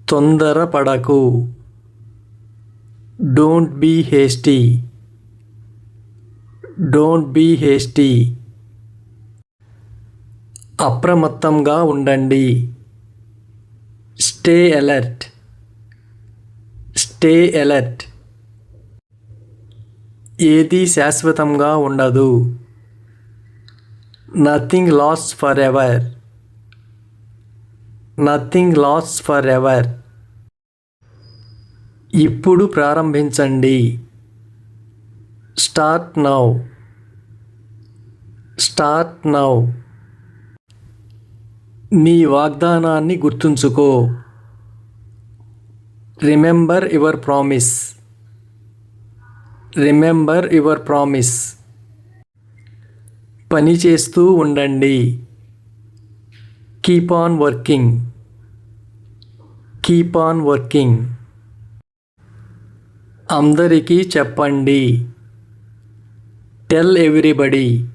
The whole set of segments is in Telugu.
తొందరపడకు. Don't be hasty. Don't be hasty. అప్రమత్తంగా ఉండండి. Stay alert. Stay alert. ఏది శాశ్వతంగా ఉండదు. Nothing lasts forever. Nothing lasts forever. ఇప్పుడు ప్రారంభించండి. Start now. Start now. నీ వాగ్దానాన్ని గుర్తుంచుకో. Remember your promise. Remember your promise. పని చేస్తూ ఉండండి. Keep on working. Keep on working. అందరికీ చెప్పండి. Tell everybody.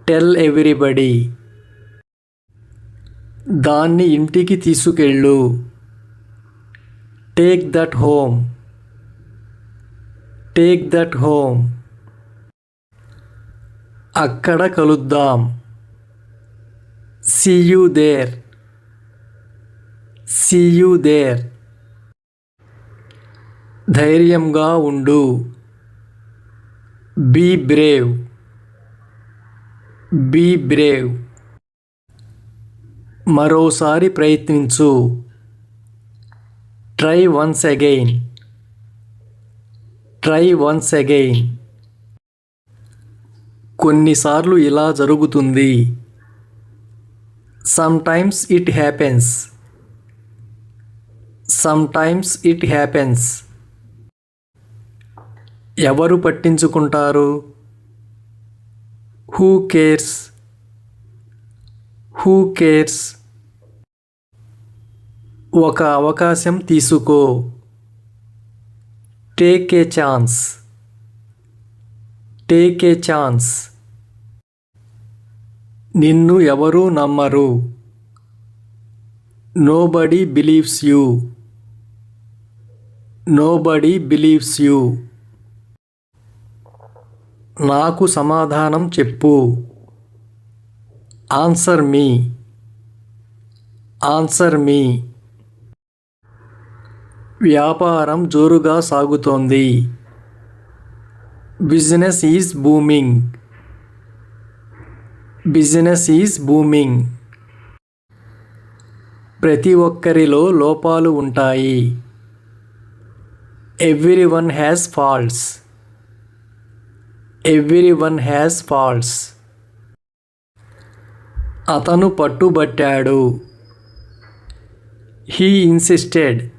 Tell everybody. దాన్ని ఇంటికి తీసుకెళ్ళు. Take that home. Take that home. అక్కడ కలుద్దాం. See you there. See you there. ధైర్యంగా ఉండు. Be brave. Be brave. మరోసారి ప్రయత్నించు. Try once again. Try once again. కొన్నిసార్లు ఇలా జరుగుతుంది. Sometimes it happens. Sometimes it happens. ఎవరు పట్టించుకుంటారు? Who cares. Who cares. ఒక అవకాశం తీసుకో. Take a chance. Take a chance. నిన్ను ఎవరూ నమ్మరు. Nobody believes you. Nobody believes you. నాకు సమాధానం చెప్పు. Answer me. Answer me. వ్యాపారం జోరుగా సాగుతోంది. Business is booming. Business is booming. ప్రతి ఒక్కరిలో లోపాలు ఉంటాయి. Everyone has faults. Everyone has faults. అతను పట్టుబట్టాడు. He insisted.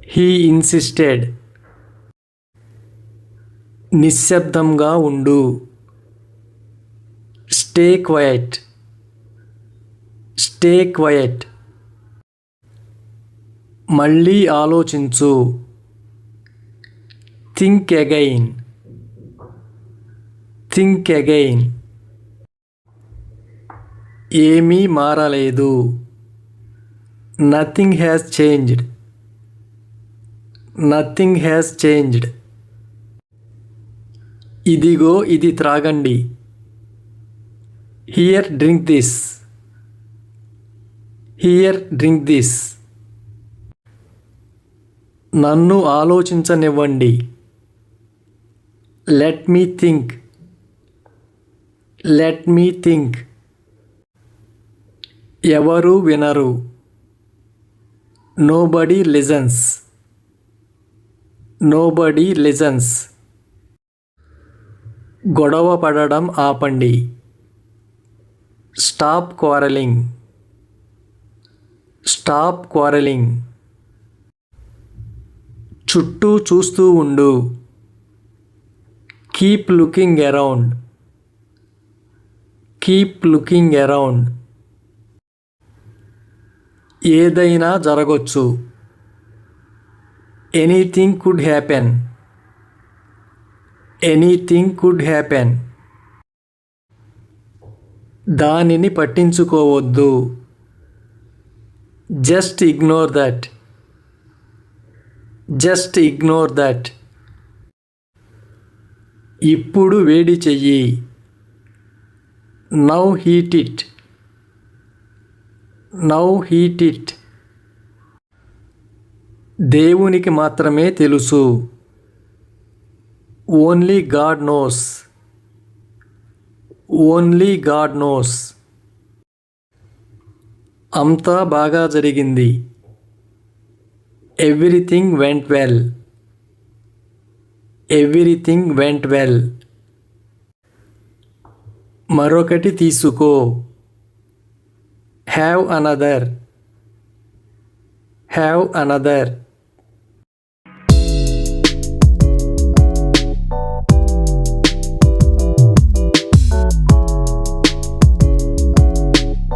He insisted. నిశ్శబ్దంగా ఉండు. Stay quiet. Stay quiet. మళ్ళీ ఆలోచించు. Think again. Think again. ఏమీ మారలేదు. Nothing has changed. Nothing has changed. ఇదిగో ఇది త్రాగండి. Here drink this. Here drink this. నన్ను ఆలోచించనివ్వండి. Let me think. Let me think. ఎవరు వినరు. Nobody listens. Nobody listens. గొడవ పడడం ఆపండి. Stop quarrelling. Stop quarrelling. చుట్టూ చూస్తూ ఉండు. Keep looking around. Keep looking around. ఏదైనా జరగొచ్చు. Anything could happen. Anything could happen. దానిని పట్టించుకోవద్దు. Just ignore that. Just ignore that. ఇప్పుడు వేడి చెయ్యి. Now heat it. Now heat it. దేవునికి మాత్రమే తెలుసు. Only God knows. Only God knows. అంతా బాగా జరిగింది. Everything went well. Everything went well. మరొకటి తీసుకో. Have another. Have another.